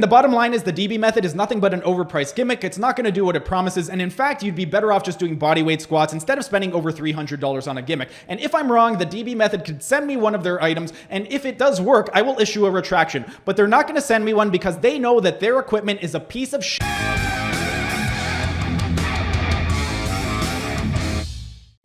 And the bottom line is the DB method is nothing but an overpriced gimmick. It's not going to do what it promises. And in fact, you'd be better off just doing bodyweight squats instead of spending over $300 on a gimmick. And if I'm wrong, the DB method could send me one of their items. And if it does work, I will issue a retraction. But they're not going to send me one because they know that their equipment is a piece of shit.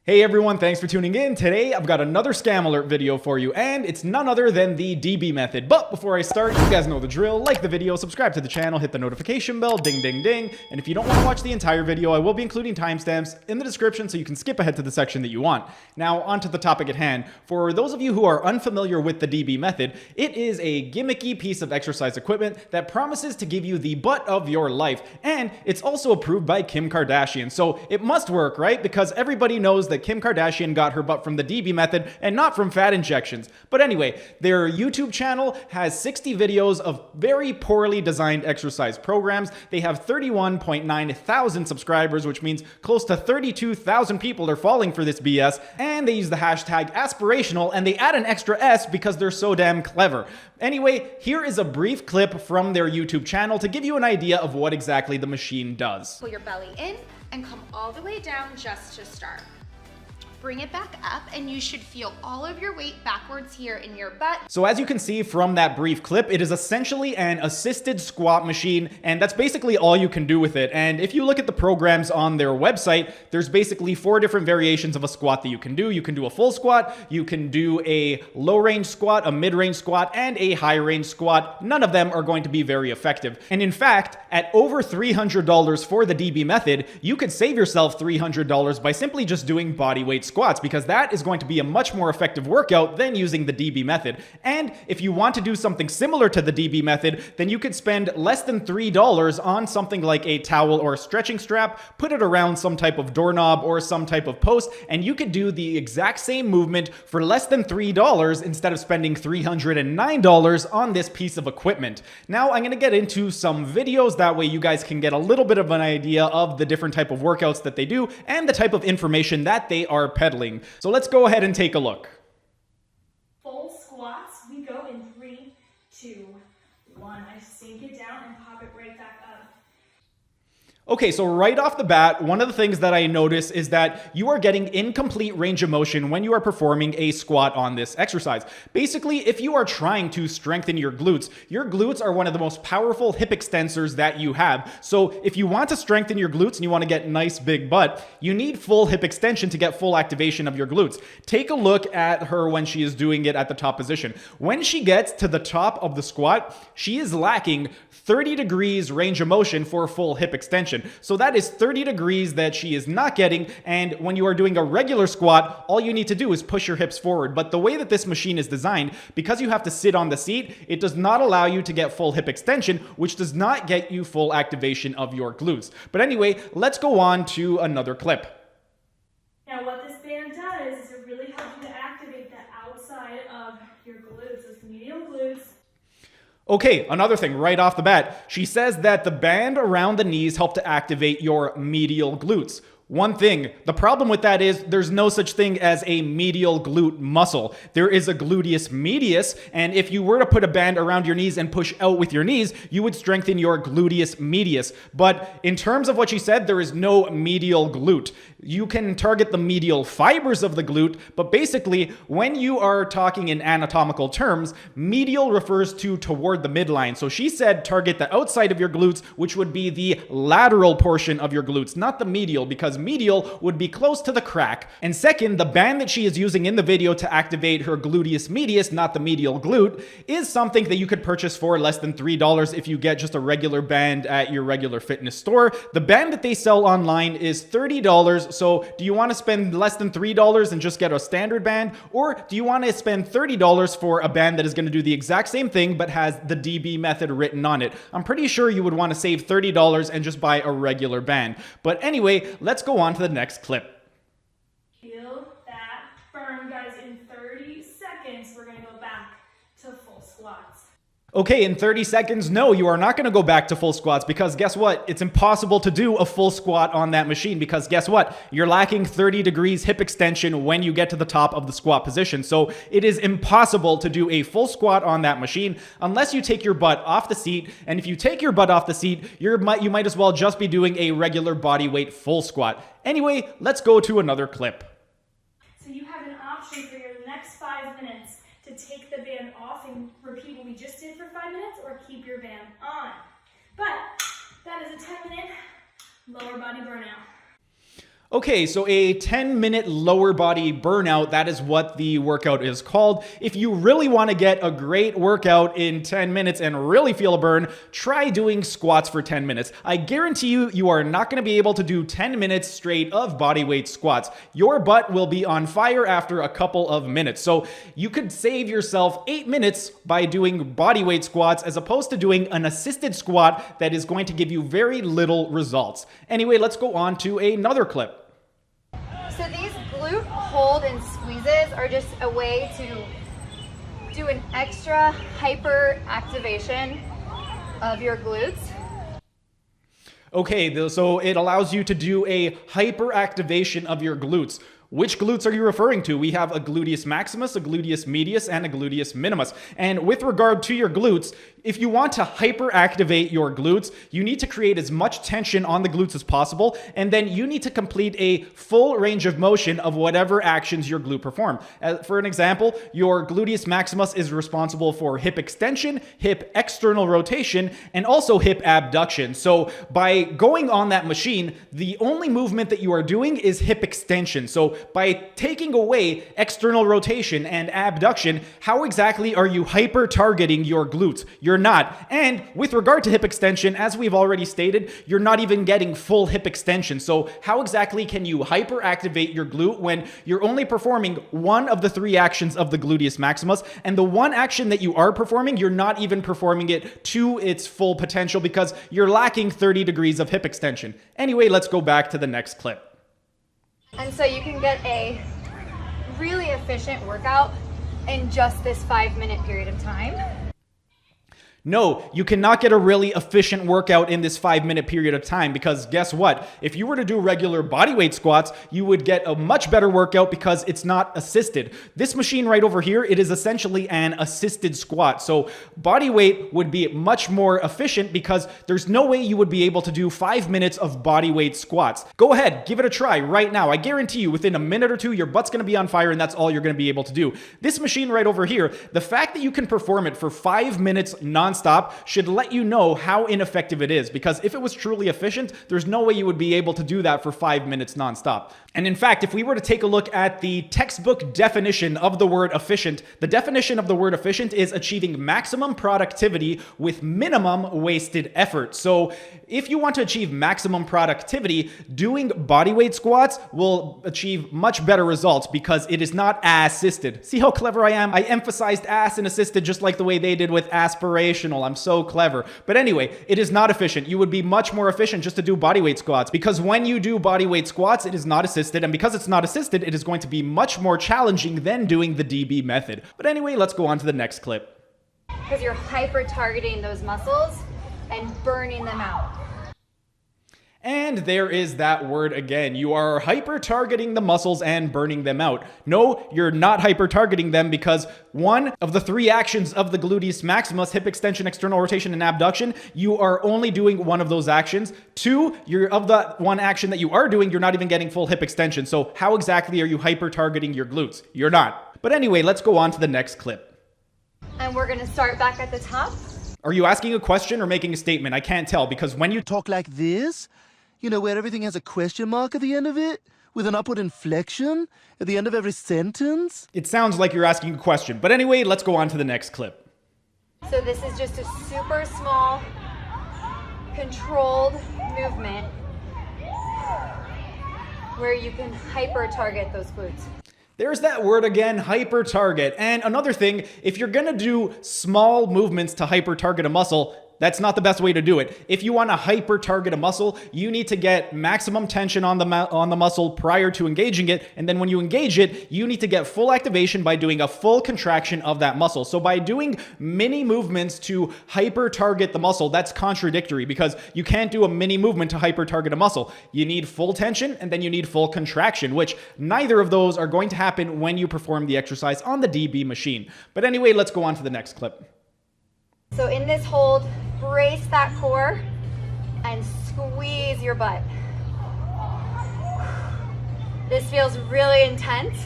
Hey everyone, thanks for tuning in. Today I've got another scam alert video for you, and it's none other than the DB method. But before I start, you guys know the drill. Like the video, subscribe to the channel, hit the notification bell, ding ding ding. And if you don't want to watch the entire video, I will be including timestamps in the description so you can skip ahead to the section that you want. Now onto the topic at hand. For those of you who are unfamiliar with the DB method, it is a gimmicky piece of exercise equipment that promises to give you the butt of your life. And it's also approved by Kim Kardashian. So it must work, right? Because everybody knows that Kim Kardashian got her butt from the DB method and not from fat injections. But anyway, their YouTube channel has 60 videos of very poorly designed exercise programs. They have 31.9 thousand subscribers, which means close to 32,000 people are falling for this BS. And they use the hashtag aspirational, and they add an extra S because they're so damn clever. Anyway, here is a brief clip from their YouTube channel to give you an idea of what exactly the machine does. Pull your belly in and come all the way down just to start. Bring it back up and you should feel all of your weight backwards here in your butt. So as you can see from that brief clip, it is essentially an assisted squat machine, and that's basically all you can do with it. And if you look at the programs on their website, there's basically 4 different variations of a squat that you can do. You can do a full squat, you can do a low range squat, a mid range squat, and a high range squat. None of them are going to be very effective. And in fact, at over $300 for the DB method, you could save yourself $300 by simply just doing bodyweight squats, because that is going to be a much more effective workout than using the DB method. And if you want to do something similar to the DB method, then you could spend less than $3 on something like a towel or a stretching strap, put it around some type of doorknob or some type of post, and you could do the exact same movement for less than $3 instead of spending $309 on this piece of equipment. Now I'm going to get into some videos, that way you guys can get a little bit of an idea of the different type of workouts that they do and the type of information that they are peddling. So let's go ahead and take a look. Full squats, we go in 3, 2, 1. I sink it down and pop it right back up. Okay, so right off the bat, one of the things that I notice is that you are getting incomplete range of motion when you are performing a squat on this exercise. Basically, if you are trying to strengthen your glutes are one of the most powerful hip extensors that you have. So if you want to strengthen your glutes and you want to get nice big butt, you need full hip extension to get full activation of your glutes. Take a look at her when she is doing it at the top position. When she gets to the top of the squat, she is lacking 30 degrees range of motion for full hip extension. So that is 30 degrees that she is not getting. And when you are doing a regular squat, all you need to do is push your hips forward. But the way that this machine is designed, because you have to sit on the seat, it does not allow you to get full hip extension, which does not get you full activation of your glutes. But anyway, let's go on to another clip. Now what this band does is it really helps you to activate the outside of your glutes, those medial glutes. Okay, another thing right off the bat. She says that the band around the knees help to activate your medial glutes. One thing, the problem with that is there's no such thing as a medial glute muscle. There is a gluteus medius, and if you were to put a band around your knees and push out with your knees, you would strengthen your gluteus medius. But in terms of what she said, there is no medial glute. You can target the medial fibers of the glute, but basically, when you are talking in anatomical terms, medial refers to toward the midline. So she said target the outside of your glutes, which would be the lateral portion of your glutes, not the medial, because medial would be close to the crack. And second, the band that she is using in the video to activate her gluteus medius, not the medial glute, is something that you could purchase for less than $3 if you get just a regular band at your regular fitness store. The band that they sell online is $30. So do you want to spend less than $3 and just get a standard band? Or do you want to spend $30 for a band that is going to do the exact same thing but has the DB method written on it? I'm pretty sure you would want to save $30 and just buy a regular band. But anyway, let's go on to the next clip. Feel that firm, guys. In 30 seconds, we're going to go back to full squats. Okay, in 30 seconds, no, you are not going to go back to full squats because guess what? It's impossible to do a full squat on that machine because guess what? You're lacking 30 degrees hip extension when you get to the top of the squat position. So it is impossible to do a full squat on that machine unless you take your butt off the seat. And if you take your butt off the seat, you might as well just be doing a regular body weight full squat. Anyway, let's go to another clip. So you have an option for your next 5 minutes to take the band off and repeat what we just did for 5 minutes, or keep your band on. But that is a 10-minute lower body burnout. Okay, so a 10-minute lower body burnout, that is what the workout is called. If you really want to get a great workout in 10 minutes and really feel a burn, try doing squats for 10 minutes. I guarantee you, you are not going to be able to do 10 minutes straight of bodyweight squats. Your butt will be on fire after a couple of minutes. So you could save yourself 8 minutes by doing bodyweight squats as opposed to doing an assisted squat that is going to give you very little results. Anyway, let's go on to another clip. So these glute hold and squeezes are just a way to do an extra hyper activation of your glutes. Okay, so it allows you to do a hyper activation of your glutes. Which glutes are you referring to? We have a gluteus maximus, a gluteus medius, and a gluteus minimus. And with regard to your glutes, if you want to hyperactivate your glutes, you need to create as much tension on the glutes as possible, and then you need to complete a full range of motion of whatever actions your glute perform. For an example, your gluteus maximus is responsible for hip extension, hip external rotation, and also hip abduction. So by going on that machine, the only movement that you are doing is hip extension. So by taking away external rotation and abduction, how exactly are you hyper-targeting your glutes? You're not. And with regard to hip extension, as we've already stated, you're not even getting full hip extension. So how exactly can you hyperactivate your glute when you're only performing one of the 3 actions of the gluteus maximus, and the one action that you are performing, you're not even performing it to its full potential because you're lacking 30 degrees of hip extension. Anyway, let's go back to the next clip. And so you can get a really efficient workout in just this 5-minute period of time. No, you cannot get a really efficient workout in this 5-minute period of time because guess what? If you were to do regular bodyweight squats, you would get a much better workout because it's not assisted. This machine right over here, it is essentially an assisted squat. So bodyweight would be much more efficient because there's no way you would be able to do 5 minutes of bodyweight squats. Go ahead, give it a try right now. I guarantee you within a minute or two, your butt's going to be on fire and that's all you're going to be able to do. This machine right over here, the fact that you can perform it for 5 minutes non-stop should let you know how ineffective it is, because if it was truly efficient, there's no way you would be able to do that for 5 minutes non-stop. And in fact, if we were to take a look at the textbook definition of the word efficient, the definition of the word efficient is achieving maximum productivity with minimum wasted effort. So if you want to achieve maximum productivity, doing bodyweight squats will achieve much better results because it is not assisted. See how clever I am? I emphasized ass and assisted just like the way they did with aspirational. I'm so clever. But anyway, it is not efficient. You would be much more efficient just to do bodyweight squats because when you do bodyweight squats, it is not assisted. And because it's not assisted, it is going to be much more challenging than doing the DB method. But anyway, let's go on to the next clip. Because you're hyper targeting those muscles and burning them out. And there is that word again. You are hyper-targeting the muscles and burning them out. No, you're not hyper-targeting them because one of the 3 actions of the gluteus maximus, hip extension, external rotation, and abduction, you are only doing one of those actions. 2, you're of the one action that you are doing, you're not even getting full hip extension. So how exactly are you hyper-targeting your glutes? You're not. But anyway, let's go on to the next clip. And we're gonna start back at the top. Are you asking a question or making a statement? I can't tell because when you talk like this, you know, where everything has a question mark at the end of it, with an upward inflection at the end of every sentence? It sounds like you're asking a question. But anyway, let's go on to the next clip. So this is just a super small, controlled movement where you can hyper-target those glutes. There's that word again, hyper-target. And another thing, if you're gonna do small movements to hyper-target a muscle, That's not the best way to do it. If you want to hyper target a muscle, you need to get maximum tension on the muscle prior to engaging it. And then when you engage it, you need to get full activation by doing a full contraction of that muscle. So by doing mini movements to hyper target the muscle, that's contradictory because you can't do a mini movement to hyper target a muscle. You need full tension and then you need full contraction, which neither of those are going to happen when you perform the exercise on the DB machine. But anyway, let's go on to the next clip. So in this hold, brace that core and squeeze your butt. This feels really intense.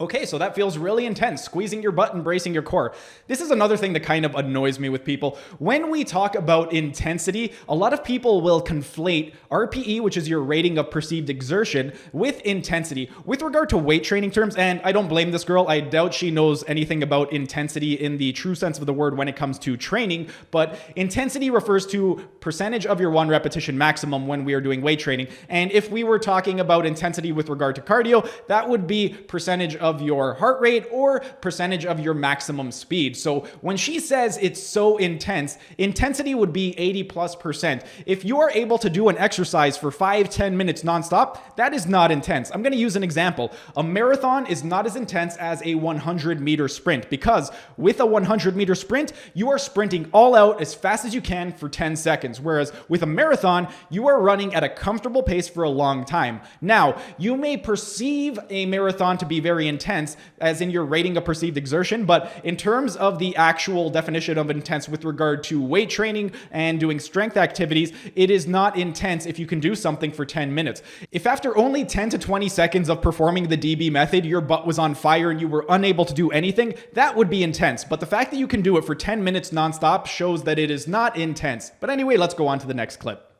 Okay, so that feels really intense, squeezing your butt and bracing your core. This is another thing that kind of annoys me with people. When we talk about intensity, a lot of people will conflate RPE, which is your rating of perceived exertion, with intensity. With regard to weight training terms, and I don't blame this girl, I doubt she knows anything about intensity in the true sense of the word when it comes to training, but intensity refers to percentage of your 1 repetition maximum when we are doing weight training. And if we were talking about intensity with regard to cardio, that would be percentage of your heart rate or percentage of your maximum speed. So when she says it's so intense, intensity would be 80+%. If you are able to do an exercise for 5-10 minutes nonstop, that is not intense. I'm going to use an example. A marathon is not as intense as a 100-meter sprint because with a 100-meter sprint, you are sprinting all out as fast as you can for 10 seconds. Whereas with a marathon, you are running at a comfortable pace for a long time. Now, you may perceive a marathon to be very intense, as in your rating of perceived exertion, but in terms of the actual definition of intense with regard to weight training and doing strength activities, it is not intense if you can do something for 10 minutes. If after only 10 to 20 seconds of performing the DB method, your butt was on fire and you were unable to do anything, that would be intense. But the fact that you can do it for 10 minutes nonstop shows that it is not intense. But anyway, let's go on to the next clip.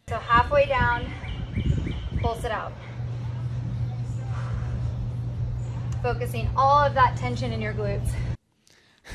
So halfway down, pulse it out. Focusing all of that tension in your glutes.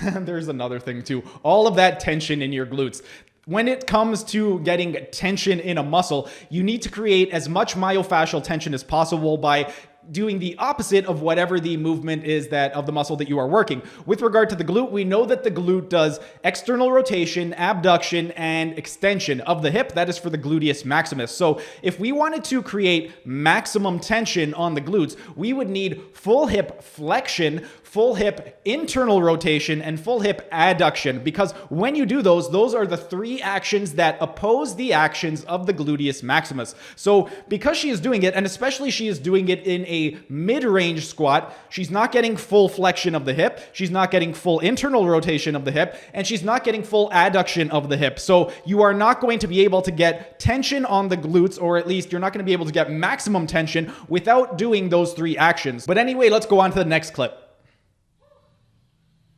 There's another thing too. All of that tension in your glutes. When it comes to getting tension in a muscle, you need to create as much myofascial tension as possible by doing the opposite of whatever the movement is that of the muscle that you are working. With regard to the glute, we know that the glute does external rotation, abduction, and extension of the hip. That is for the gluteus maximus. So if we wanted to create maximum tension on the glutes, we would need full hip flexion, full hip internal rotation, and full hip adduction, because when you do those are the 3 actions that oppose the actions of the gluteus maximus. So because she is doing it, and especially she is doing it in a mid-range squat, she's not getting full flexion of the hip, she's not getting full internal rotation of the hip, and she's not getting full adduction of the hip. So you are not going to be able to get tension on the glutes, or at least you're not going to be able to get maximum tension without doing those 3 actions. But anyway, let's go on to the next clip.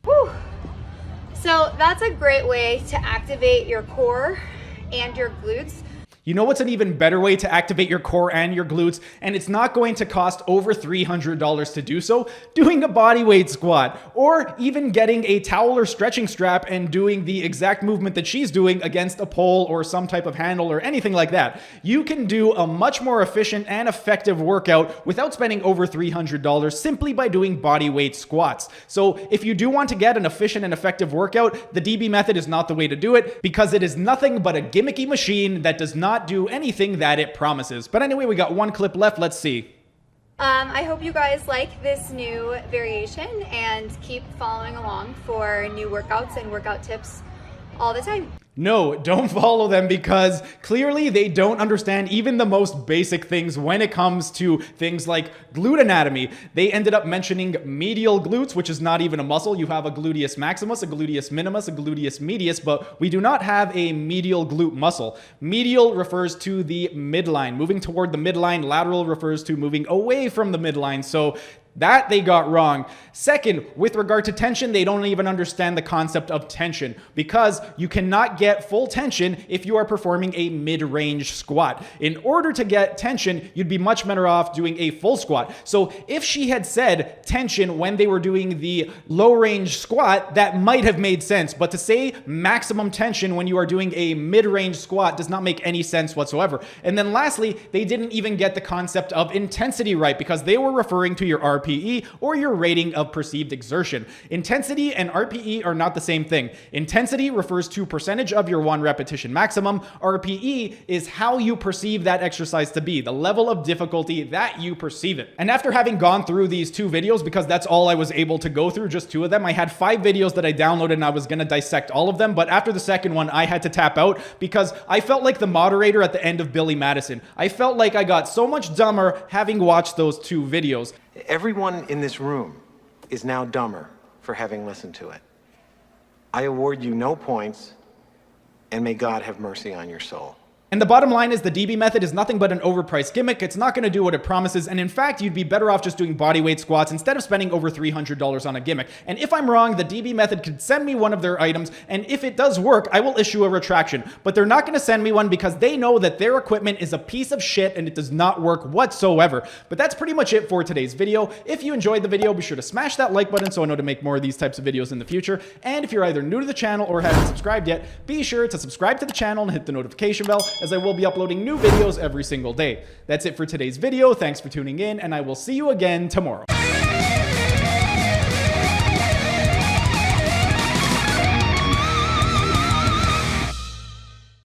Whew. So that's a great way to activate your core and your glutes. You know what's an even better way to activate your core and your glutes, and it's not going to cost over $300 to do so? Doing a bodyweight squat, or even getting a towel or stretching strap and doing the exact movement that she's doing against a pole or some type of handle or anything like that. You can do a much more efficient and effective workout without spending over $300 simply by doing bodyweight squats. So if you do want to get an efficient and effective workout, the DB method is not the way to do it, because it is nothing but a gimmicky machine that does not do anything that it promises. But anyway, we got 1 clip left. Let's see. I hope you guys like this new variation and keep following along for new workouts and workout tips all the time. No, don't follow them, because clearly they don't understand even the most basic things when it comes to things like glute anatomy. They ended up mentioning medial glutes, which is not even a muscle. You have a gluteus maximus, a gluteus minimus, a gluteus medius, but we do not have a medial glute muscle. Medial refers to the midline, moving toward the midline. Lateral refers to moving away from the midline. So that they got wrong. Second, with regard to tension, they don't even understand the concept of tension, because you cannot get full tension if you are performing a mid-range squat. In order to get tension, you'd be much better off doing a full squat. So if she had said tension when they were doing the low-range squat, that might have made sense. But to say maximum tension when you are doing a mid-range squat does not make any sense whatsoever. And then lastly, they didn't even get the concept of intensity right, because they were referring to your RPE RPE or your rating of perceived exertion. Intensity and RPE are not the same thing. Intensity refers to percentage of your 1 repetition maximum. RPE is how you perceive that exercise to be, the level of difficulty that you perceive it. And after having gone through these 2 videos, because that's all I was able to go through, just 2 of them, I had 5 videos that I downloaded and I was going to dissect all of them. But after the second one, I had to tap out because I felt like the moderator at the end of Billy Madison. I felt like I got so much dumber having watched those 2 videos. Everyone in this room is now dumber for having listened to it. I award you no points, and may God have mercy on your soul. And the bottom line is the DB method is nothing but an overpriced gimmick. It's not going to do what it promises. And in fact, you'd be better off just doing bodyweight squats instead of spending over $300 on a gimmick. And if I'm wrong, the DB method could send me one of their items. And if it does work, I will issue a retraction. But they're not going to send me one because they know that their equipment is a piece of shit and it does not work whatsoever. But that's pretty much it for today's video. If you enjoyed the video, be sure to smash that like button so I know to make more of these types of videos in the future. And if you're either new to the channel or haven't subscribed yet, be sure to subscribe to the channel and hit the notification bell, as I will be uploading new videos every single day. That's it for today's video. Thanks for tuning in, and I will see you again tomorrow.